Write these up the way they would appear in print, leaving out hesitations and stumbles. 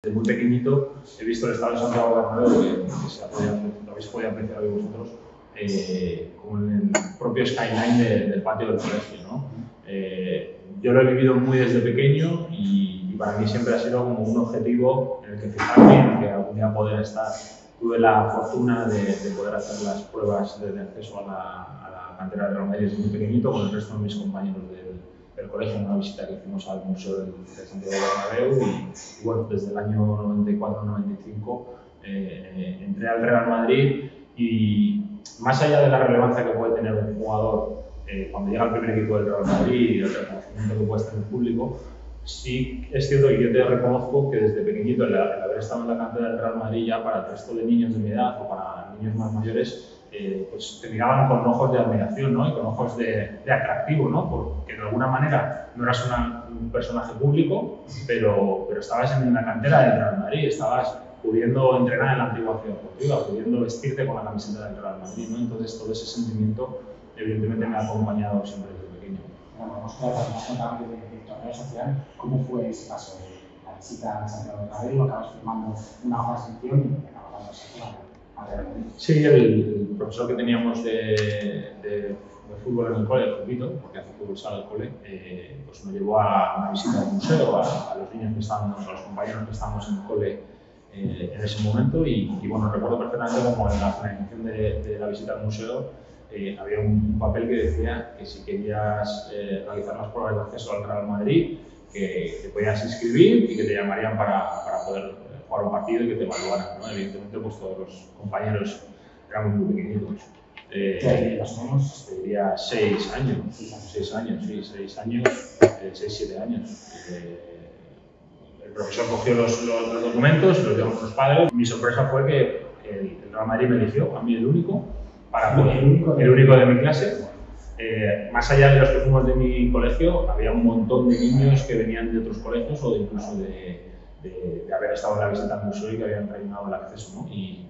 desde muy pequeñito he visto el estado de Santiago Bernabéu, lo habéis podido apreciar hoy vosotros, como el propio skyline del patio del colegio, ¿no? Yo lo he vivido muy desde pequeño y para mí siempre ha sido como un objetivo en el que fijarme y en el que algún día poder estar. Tuve la fortuna de poder hacer las pruebas de acceso a la cantera del Real Madrid desde muy pequeñito con el resto de mis compañeros del colegio, en una visita que hicimos al Museo de Santiago Bernabéu y bueno, desde el año 94-95 entré al Real Madrid y más allá de la relevancia que puede tener un jugador cuando llega al primer equipo del Real Madrid y el reconocimiento que puede tener el público, sí es cierto que yo te reconozco que desde pequeñito el haber estado en la cantera del Real Madrid ya para el resto de niños de mi edad o para niños más mayores pues te miraban con ojos de admiración, ¿no? Y con ojos de atractivo, ¿no? Porque de alguna manera no eras un personaje público, pero estabas en la cantera del Real Madrid, estabas pudiendo entrenar en la antigua Ciudad Deportiva, pudiendo vestirte con la camiseta del Real Madrid, ¿no? Entonces todo ese sentimiento evidentemente me ha acompañado siempre desde pequeño. Bueno, vamos a hablar más contable del torneo social. ¿Cómo fue ese paso de la visita a Santiago Bernabéu? Acabas firmando una hoja de inscripción y acabas dando esa Sí, el profesor que teníamos de fútbol en el cole, el Jupito, porque hace fútbol sala el cole, pues me llevó a una visita al museo, a los niños que estábamos, a los compañeros que estábamos en el cole en ese momento y bueno, recuerdo perfectamente como en la finalización de la visita al museo había un papel que decía que si querías realizar las pruebas de acceso al Real Madrid, que te podías inscribir y que te llamarían para poder jugar un partido y que te evaluaran, ¿no? Evidentemente, pues todos los compañeros éramos muy pequeñitos. más o menos, te diría 6 años, 6 años, 7 años. El profesor cogió los documentos, los llevamos los padres. Mi sorpresa fue que el Real Madrid me eligió, a mí el único de mi clase. Más allá de los que fuimos de mi colegio, había un montón de niños que venían de otros colegios o incluso de haber estado en la visita al museo y que habían terminado el acceso, ¿no? Y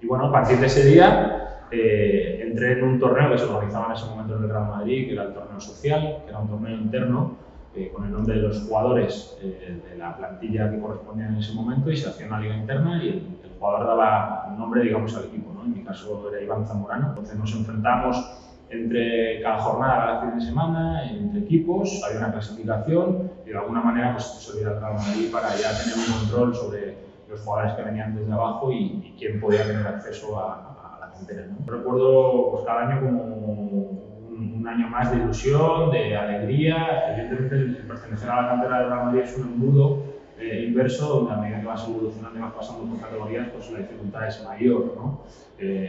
bueno, a partir de ese día entré en un torneo que se organizaba en ese momento en el Real Madrid, que era el torneo social, que era un torneo interno con el nombre de los jugadores de la plantilla que correspondía en ese momento y se hacía una liga interna y el jugador daba un nombre, digamos, al equipo, ¿no? En mi caso era Iván Zamorano. Entonces nos enfrentamos entre cada jornada, cada fin de semana, entre equipos, había una clasificación y de alguna manera pues se servía el Real Madrid para ya tener un control sobre los jugadores que venían desde abajo y quién podía tener acceso a la cantera, ¿no? Recuerdo pues, cada año como un año más de ilusión, de alegría. Evidentemente el pertenecer a la cantera del Real Madrid es un embudo inverso, donde a medida que vas evolucionando y vas pasando por categorías, pues la dificultad es mayor, ¿no?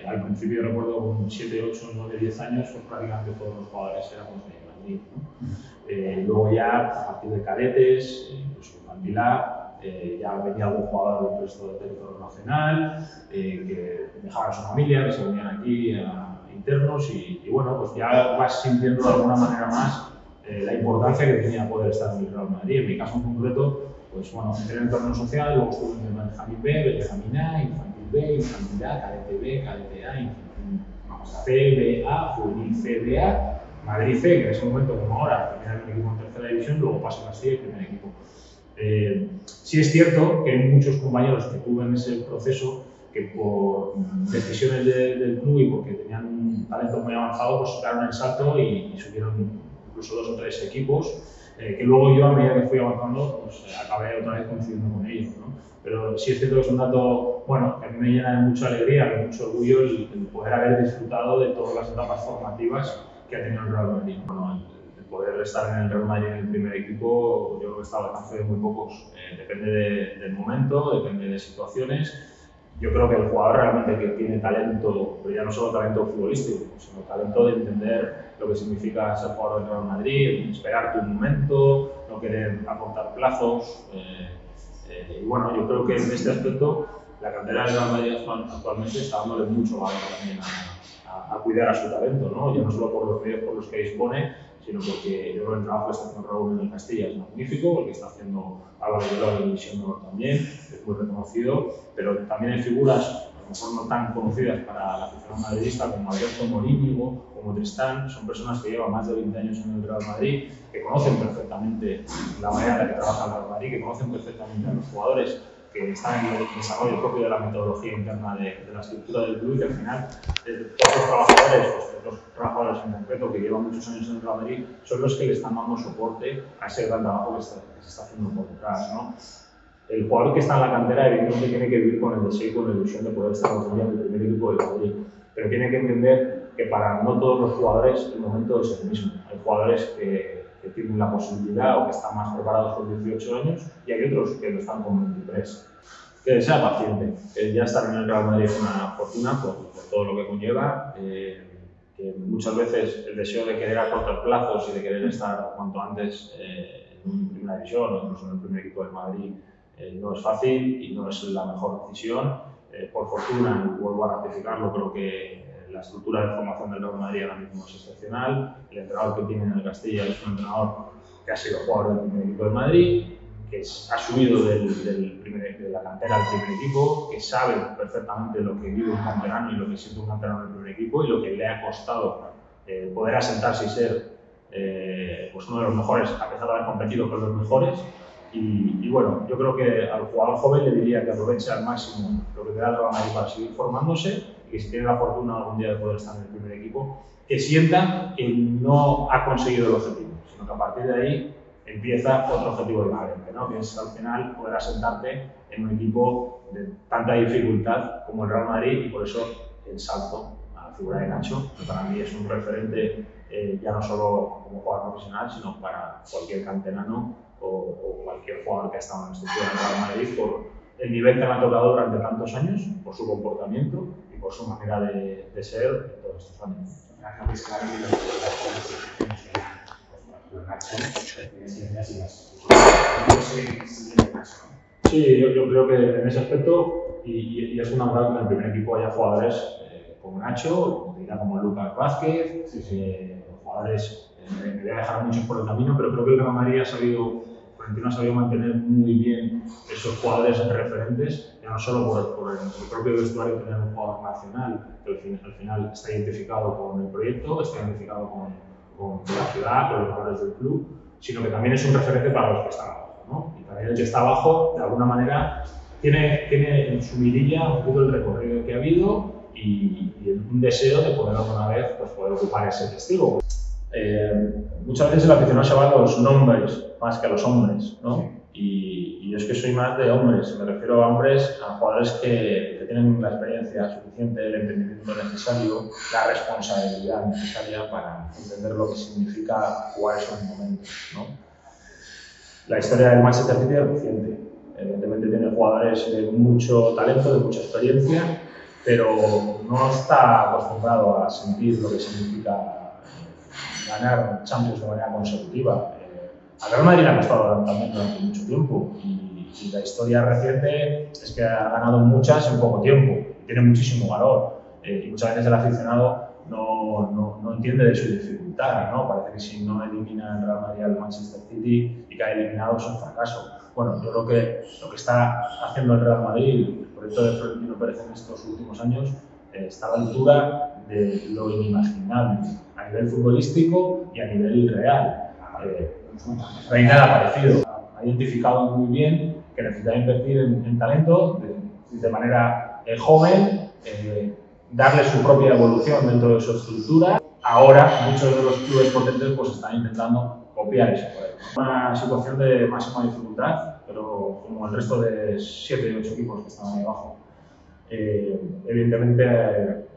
Al principio recuerdo con 7, 8, 9, 10 años, pues prácticamente todos los jugadores éramos de Madrid, ¿no? Luego ya, a partir de cadetes, incluso infantil A, ya venía algún jugador del resto del territorio nacional, que dejaban a su familia, que se venían aquí a internos y bueno, pues ya vas sintiendo de alguna manera más la importancia que tenía poder estar en el Real Madrid. En mi caso en concreto, pues bueno, entré en el torneo social, luego estuve en el Benjamín B, Benjamín A, Infantil B, Infantil A, Cadete B, Cadete A, Infantil C, B, A, Juvenil C, B, A, Madrid C, que en ese momento como ahora, terminar un equipo en tercera división, luego paso a Castilla y primer equipo. Sí es cierto que hay muchos compañeros que tuve en ese proceso que por decisiones del club y porque tenían un talento muy avanzado, pues daron el salto y subieron incluso 2 o 3 equipos. Que luego yo, a medida que fui avanzando, pues acabé otra vez coincidiendo con ellos, ¿no? Pero sí es cierto que es un dato, bueno, que a mí me llena de mucha alegría, de mucho orgullo el poder haber disfrutado de todas las etapas formativas que ha tenido el Real Madrid. Bueno, el poder estar en el Real Madrid en el primer equipo, yo creo que está al alcance de muy pocos. Depende del momento, depende de situaciones. Yo creo que el jugador realmente que tiene talento, pero ya no solo talento futbolístico, sino talento de entender lo que significa ser jugador del Real Madrid, esperar tu momento, no querer acortar plazos. Y bueno, yo creo que en este aspecto la cantera del Real Madrid actualmente está dándole mucho valor también a cuidar a su talento, ¿no? Ya no solo por los medios por los que dispone, sino porque yo creo que el trabajo que está haciendo Raúl en el Castilla es magnífico, el que está haciendo Álvaro Villar en División de Honor también, es muy reconocido, pero también hay figuras, a lo mejor no tan conocidas para la afición madridista, como Alberto Morínigo, como Tristán, son personas que llevan más de 20 años en el Real Madrid, que conocen perfectamente la manera en la que trabaja el Real Madrid, que conocen perfectamente a los jugadores. que están en el desarrollo propio de la metodología interna de la estructura del club y que al final todos los trabajadores, los trabajadores en concreto que llevan muchos años en el Real Madrid, son los que le están dando soporte a ese gran trabajo que se está haciendo por detrás, ¿no? El jugador que está en la cantera evidentemente tiene que vivir con el deseo y con la ilusión de poder estar algún día en el primer equipo del Madrid, pero tiene que entender que para no todos los jugadores el momento es el mismo. Hay jugadores que tienen la posibilidad o que están más preparados con 18 años y hay otros que lo están con 23. Que sea paciente, que ya estar en el Real Madrid es una fortuna por todo lo que conlleva, que muchas veces el deseo de querer acortar plazos y de querer estar cuanto antes en primera división o incluso en el primer equipo del Madrid no es fácil y no es la mejor decisión. Por fortuna, y vuelvo a ratificarlo, creo que la estructura de formación del Real Madrid ahora mismo es excepcional. El entrenador que tiene en el Castilla es un entrenador que ha sido jugador del primer equipo del Madrid, que ha subido de la cantera al primer equipo, que sabe perfectamente lo que vive un canterano y lo que siente un canterano del primer equipo y lo que le ha costado poder asentarse y ser pues uno de los mejores, a pesar de haber competido con los mejores. Y bueno, yo creo que al jugador joven le diría que aproveche al máximo lo que te da el Real Madrid para seguir formándose y que si tiene la fortuna algún día de poder estar en el primer equipo, que sienta que no ha conseguido el objetivo, sino que a partir de ahí empieza otro objetivo diferente, ¿no? Que es al final poder asentarte en un equipo de tanta dificultad como el Real Madrid y por eso el salto a la figura de Nacho, que para mí es un referente ya no solo como jugador profesional, sino para cualquier canterano o cualquier jugador que ha estado en la estructura del Real Madrid por el nivel que me ha tocado durante tantos años, por su comportamiento y por su manera de ser en todos estos años. Sí, yo creo que en ese aspecto, y es fundamental que en el primer equipo haya jugadores como Nacho, como Lucas Vázquez, jugadores, me voy a dejar muchos por el camino, pero creo que el Real Madrid Florentino ha sabido mantener muy bien esos jugadores referentes, ya no solo por el propio vestuario tener un jugador nacional, que al final está identificado con el proyecto, está identificado con la ciudad, con los valores del club, sino que también es un referente para los que están abajo, ¿no? Y también el que está abajo, de alguna manera, tiene en su mirilla un poco el recorrido que ha habido y un deseo de poder alguna vez pues, poder ocupar ese testigo. Muchas veces el aficionado se va a los nombres más que a los hombres, ¿no? Y yo es que soy más de hombres, me refiero a hombres, a jugadores que tienen la experiencia suficiente, el entendimiento necesario, la responsabilidad necesaria para entender lo que significa jugar esos momentos, ¿no? La historia del Manchester City es reciente, evidentemente tiene jugadores de mucho talento, de mucha experiencia, pero no está acostumbrado a sentir lo que significa ganar Champions de manera consecutiva. A Real Madrid le ha costado también durante mucho tiempo y la historia reciente es que ha ganado muchas en poco tiempo, tiene muchísimo valor y muchas veces el aficionado no entiende de su dificultad, ¿no? Parece que si no elimina el Real Madrid al Manchester City y cae eliminado es un fracaso. Bueno, yo creo que lo que está haciendo el Real Madrid, el proyecto de Florentino Pérez en estos últimos años, está a la altura de lo inimaginable a nivel futbolístico y a nivel real. No hay nada parecido. Ha identificado muy bien que necesita invertir en talento de manera joven, darle su propia evolución dentro de su estructura. Ahora muchos de los clubes potentes pues, están intentando copiar ese modelo. Una situación de máxima dificultad, pero como el resto de 7 u 8 equipos que están ahí abajo. Evidentemente,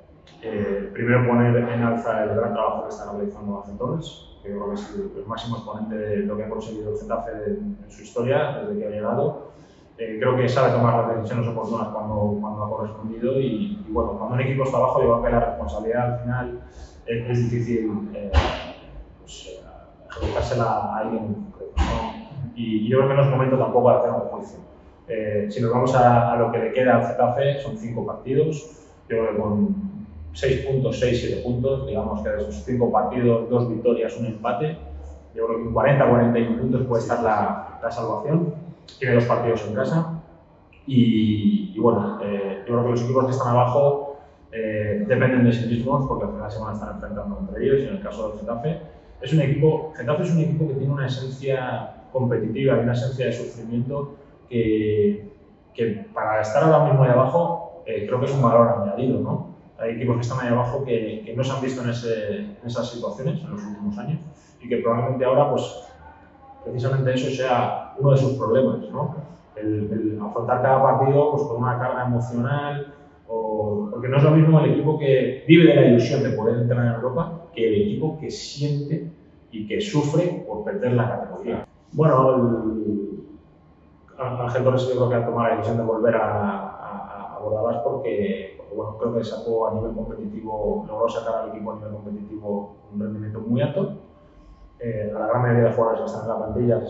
primero poner en alza el gran trabajo que está realizando Ángel Torres, que yo creo que es el máximo exponente de lo que ha conseguido el Getafe en su historia, desde que ha llegado. Creo que sabe tomar las decisiones oportunas cuando ha correspondido y bueno, cuando un equipo está abajo, yo creo que la responsabilidad al final es difícil adjudicársela a alguien concreto, ¿no? Y yo creo que no es momento tampoco de hacer un juicio. Si nos vamos a lo que le queda al Getafe, son 5 partidos. Yo creo que con 6 puntos, 7 puntos, digamos que de esos 5 partidos, 2 victorias, 1 empate, yo creo que en 40-41 puntos puede estar la salvación. Tiene 2 partidos en casa y bueno, yo creo que los equipos que están abajo dependen de sí mismos porque al final se van a estar enfrentando entre ellos y en el caso del Getafe es un equipo que tiene una esencia competitiva y una esencia de sufrimiento que que para estar ahora mismo ahí abajo creo que es un valor añadido, ¿no? Hay equipos que están ahí abajo que no se han visto en esas situaciones en los últimos años y que probablemente ahora, pues, precisamente eso sea uno de sus problemas, ¿no? El afrontar cada partido pues, con una carga emocional, porque no es lo mismo el equipo que vive de la ilusión de poder entrenar en Europa que el equipo que siente y que sufre por perder la categoría. Bueno, Ángel Torres yo creo que ha tomado la decisión de volver a Bordalás porque bueno, creo que sacó a nivel competitivo, logró sacar al equipo a nivel competitivo un rendimiento muy alto. A la gran mayoría de jugadores que están en la plantilla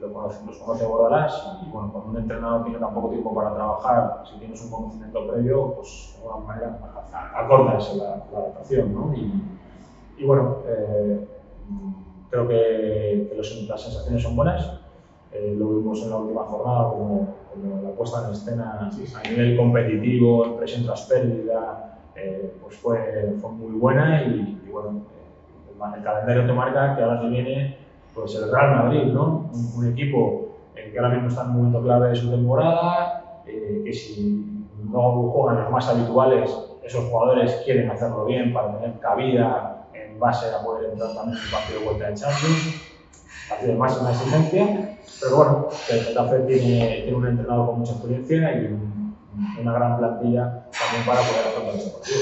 los conoce Bordalás y bueno, cuando un entrenador tiene tan poco tiempo para trabajar, si tienes un conocimiento previo, pues de alguna manera acortas la adaptación, ¿no? Y bueno, creo que las sensaciones son buenas. Lo vimos en la última jornada como la puesta en escena a nivel competitivo, en presión tras pérdida, pues fue muy buena y bueno, el calendario te marca que ahora se viene pues el Real Madrid, ¿no? Un equipo que ahora mismo está en un momento clave de su temporada, que si no juegan los más habituales, esos jugadores quieren hacerlo bien para tener cabida en base a poder entrar también en el partido de vuelta de Champions, partido de máxima exigencia, pero bueno, el Getafe tiene un entrenador con mucha experiencia y una gran plantilla también para poder afrontar este partido.